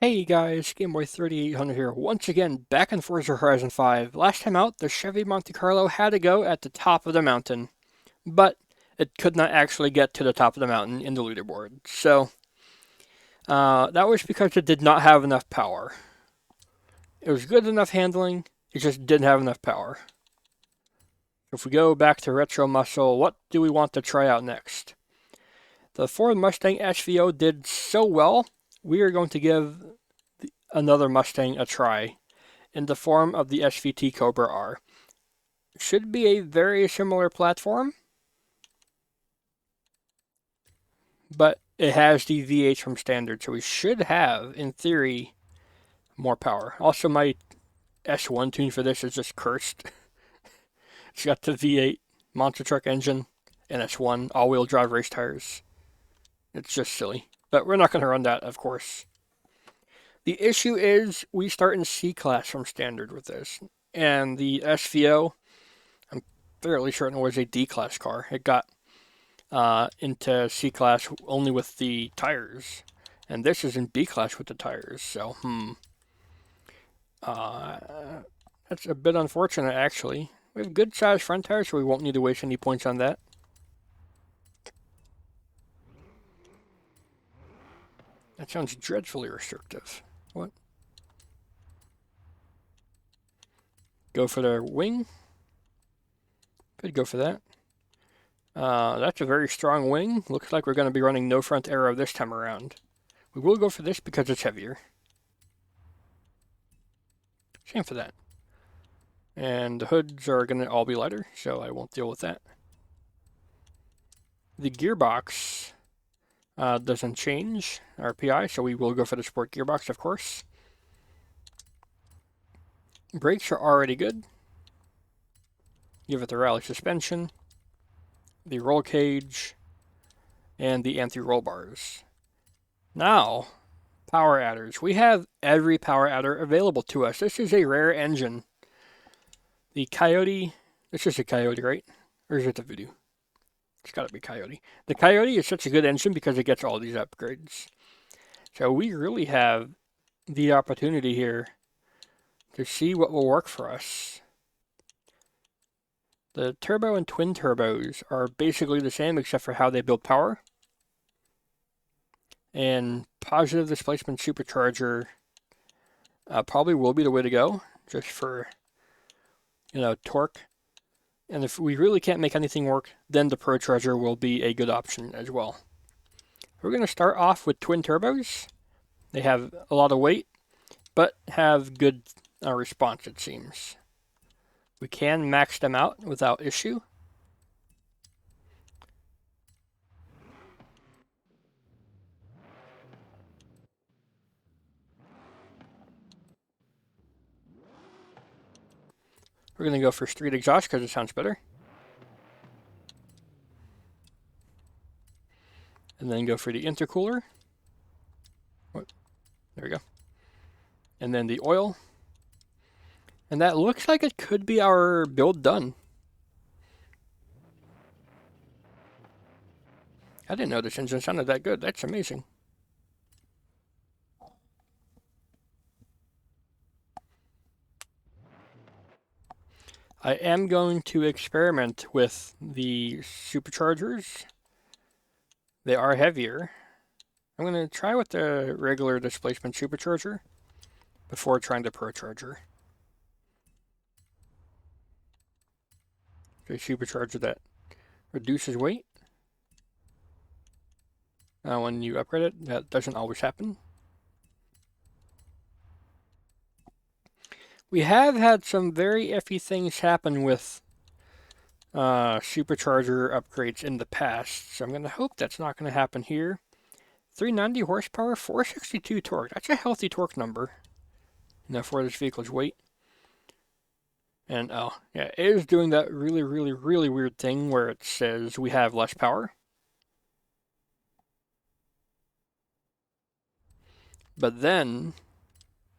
Hey guys, Gameboy 3800 here, once again back in Forza Horizon 5. Last time out, the Chevy Monte Carlo had to go at the top of the mountain, but it could not actually get to the top of the mountain in the leaderboard. So, that was because it did not have enough power. It was good enough handling, it just didn't have enough power. If we go back to Retro Muscle, what do we want to try out next? The Ford Mustang SVO did so well, we are going to give another Mustang a try in the form of the SVT Cobra R. Should be a very similar platform, but it has the V8 from standard, so we should have, in theory, more power. Also, my S1 tune for this is just cursed. It's got the V8 Monster Truck engine and S1 all-wheel drive race tires. It's just silly, but we're not going to run that, of course. The issue is we start in C-Class from standard with this, and the SVO, I'm fairly certain it was a D-Class car. It got into C-Class only with the tires, and this is in B-Class with the tires, so, that's a bit unfortunate, actually. We have good-sized front tires, so we won't need to waste any points on that. That sounds dreadfully restrictive. What? Go for the wing? Could go for that. That's a very strong wing. Looks like we're going to be running no front aero this time around. We will go for this because it's heavier. Same for that. And the hoods are going to all be lighter, so I won't deal with that. The gearbox doesn't change RPI, so we will go for the sport gearbox, of course. Brakes are already good. Give it the rally suspension, the roll cage, and the anti-roll bars. Now, power adders. We have every power adder available to us. This is a rare engine. The Coyote, this is a Coyote, right? Or is it the Voodoo? It's gotta be Coyote. The Coyote is such a good engine because it gets all these upgrades. So we really have the opportunity here to see what will work for us. The turbo and twin turbos are basically the same except for how they build power. And positive displacement supercharger probably will be the way to go, just for, torque. And if we really can't make anything work, then the Pro Charger will be a good option as well. We're going to start off with twin turbos. They have a lot of weight, but have good response, it seems. We can max them out without issue. We're going to go for street exhaust because it sounds better. And then go for the intercooler. There we go. And then the oil. And that looks like it could be our build done. I didn't know this engine sounded that good. That's amazing. I am going to experiment with the superchargers. They are heavier. I'm going to try with the regular displacement supercharger before trying the Pro Charger. A supercharger that reduces weight. When you upgrade it, that doesn't always happen. We have had some very iffy things happen with supercharger upgrades in the past, so I'm going to hope that's not going to happen here. 390 horsepower, 462 torque. That's a healthy torque number, for this vehicle's weight. And oh, yeah, it is doing that really, really, really weird thing where it says we have less power. But then,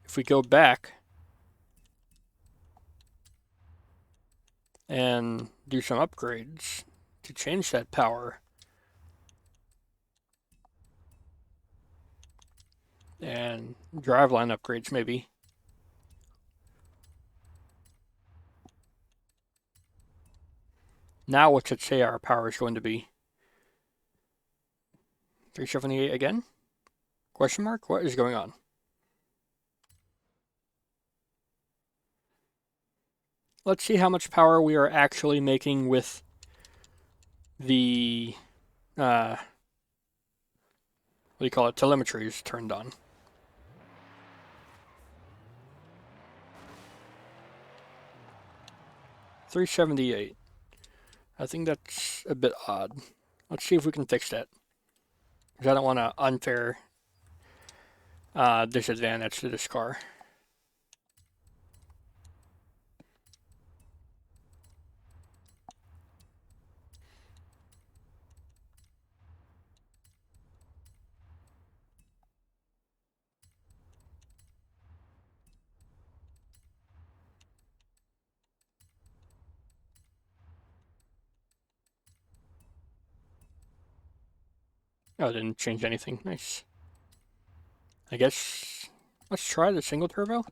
if we go back and do some upgrades to change that power, And driveline upgrades, maybe. Now what should say our power is going to be? 378 again? Question mark? What is going on? Let's see how much power we are actually making with the, what do you call it, telemetry is turned on. $378. I think that's a bit odd. Let's see if we can fix that. Because I don't want an unfair disadvantage to this car. Oh, it didn't change anything. Nice. I guess let's try the single turbo.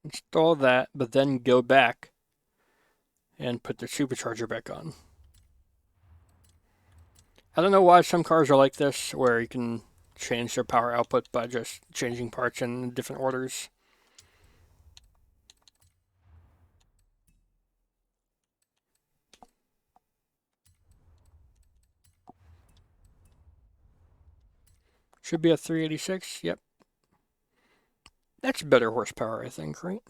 Install that, but then go back and put the supercharger back on. I don't know why some cars are like this, where you can change their power output by just changing parts in different orders. Should be a 386, yep. That's better horsepower, I think, right?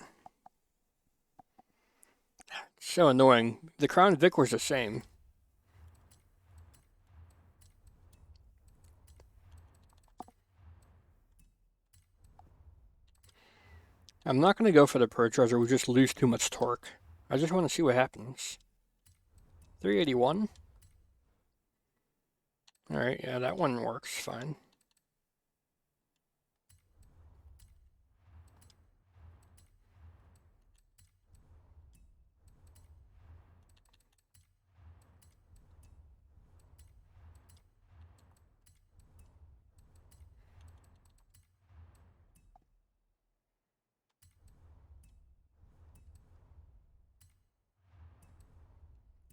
So annoying. The Crown Vic was the same. I'm not going to go for the purge, or we just lose too much torque. I just want to see what happens. 381. Alright, yeah, that one works fine.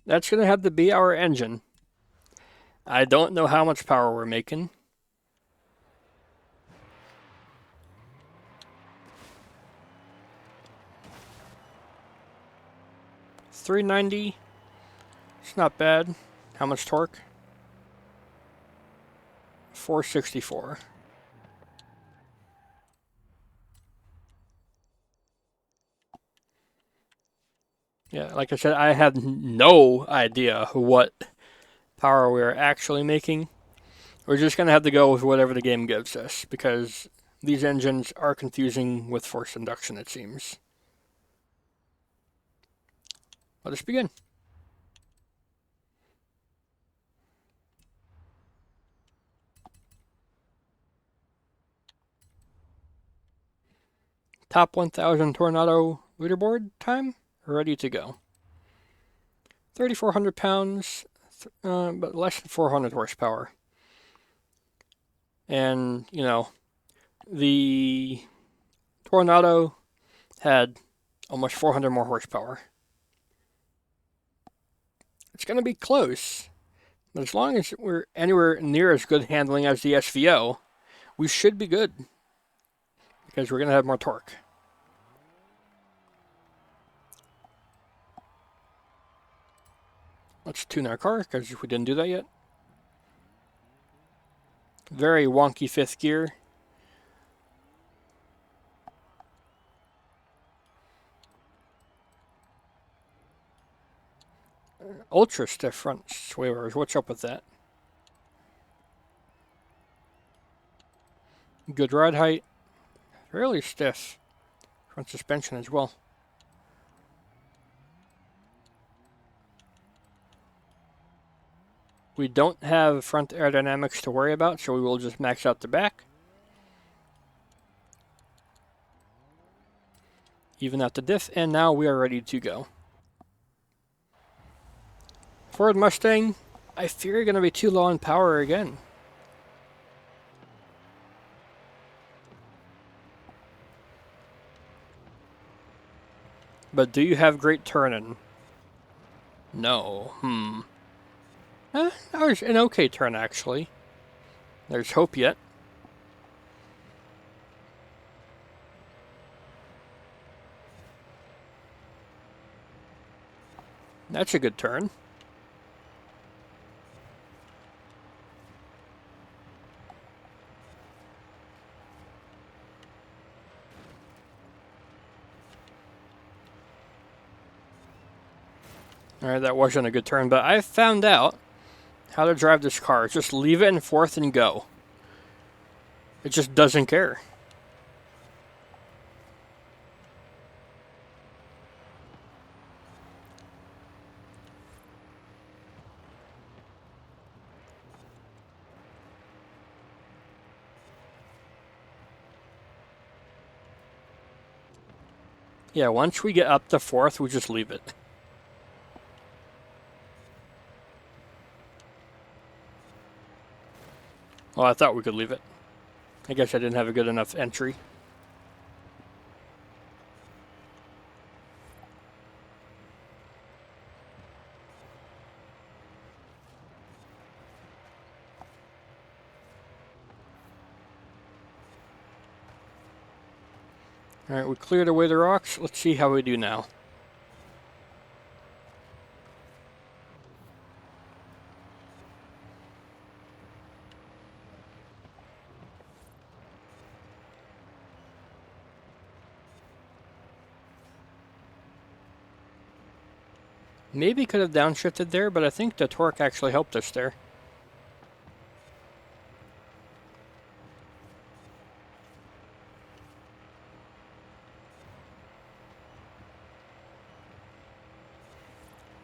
That's going to have to be our engine. I don't know how much power we're making. $390. It's not bad. How much torque? 464. Yeah, like I said, I have no idea what power we're actually making. We're just going to have to go with whatever the game gives us, because these engines are confusing with forced induction, it seems. Let us begin. Top 1000 Tornado leaderboard time, ready to go. 3,400 pounds, but less than 400 horsepower. And, you know, the Tornado had almost 400 more horsepower. It's going to be close, but as long as we're anywhere near as good handling as the SVO, we should be good, because we're going to have more torque. Let's tune our car, because we didn't do that yet. Very wonky fifth gear. Ultra stiff front swaivers. What's up with that? Good ride height. Fairly stiff front suspension as well. We don't have front aerodynamics to worry about, so we will just max out the back. Even out the diff, and now we are ready to go. Ford Mustang, I fear you're going to be too low on power again. But do you have great turning? No. That was an okay turn, actually. There's hope yet. That's a good turn. Alright, that wasn't a good turn, but I found out how to drive this car. Just leave it in fourth and go. It just doesn't care. Yeah, once we get up to fourth, we just leave it. Well, I thought we could leave it. I guess I didn't have a good enough entry. Alright, we cleared away the rocks. Let's see how we do now. Maybe could have downshifted there, but I think the torque actually helped us there.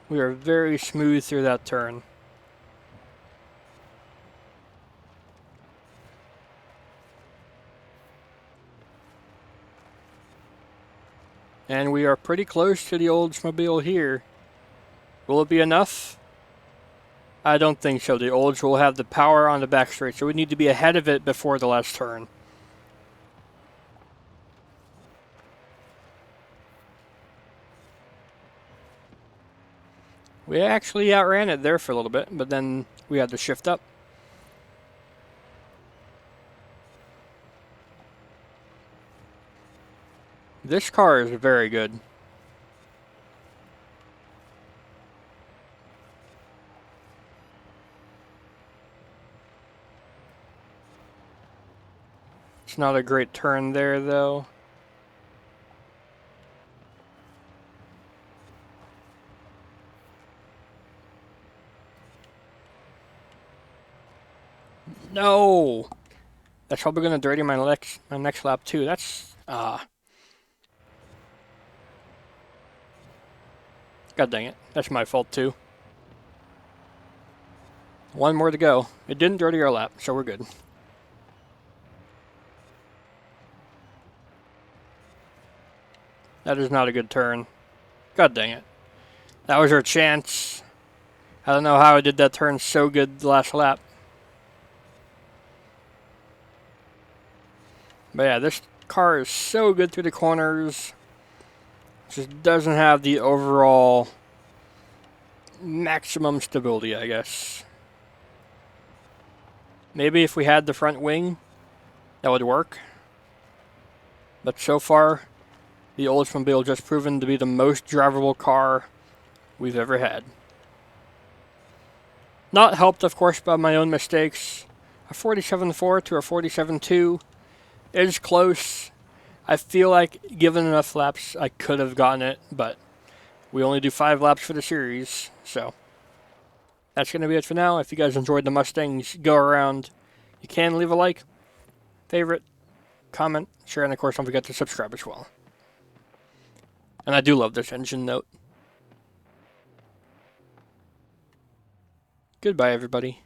We are very smooth through that turn. And we are pretty close to the Oldsmobile here. Will it be enough? I don't think so. The Olds will have the power on the back straight, so we need to be ahead of it before the last turn. We actually outran it there for a little bit, but then we had to shift up. This car is very good. It's not a great turn there, though. No! That's probably going to dirty my next lap, too. That's... God dang it. That's my fault, too. One more to go. It didn't dirty our lap, so we're good. That is not a good turn. God dang it. That was our chance. I don't know how I did that turn so good the last lap. But yeah, this car is so good through the corners. Just doesn't have the overall maximum stability, I guess. Maybe if we had the front wing, that would work. But so far, the Oldsmobile just proven to be the most drivable car we've ever had. Not helped, of course, by my own mistakes. A 47.4 to a 47.2 is close. I feel like, given enough laps, I could have gotten it, but we only do 5 laps for the series, so that's going to be it for now. If you guys enjoyed the Mustangs go around, you can leave a like, favorite, comment, share, and of course don't forget to subscribe as well. And I do love this engine note. Goodbye, everybody.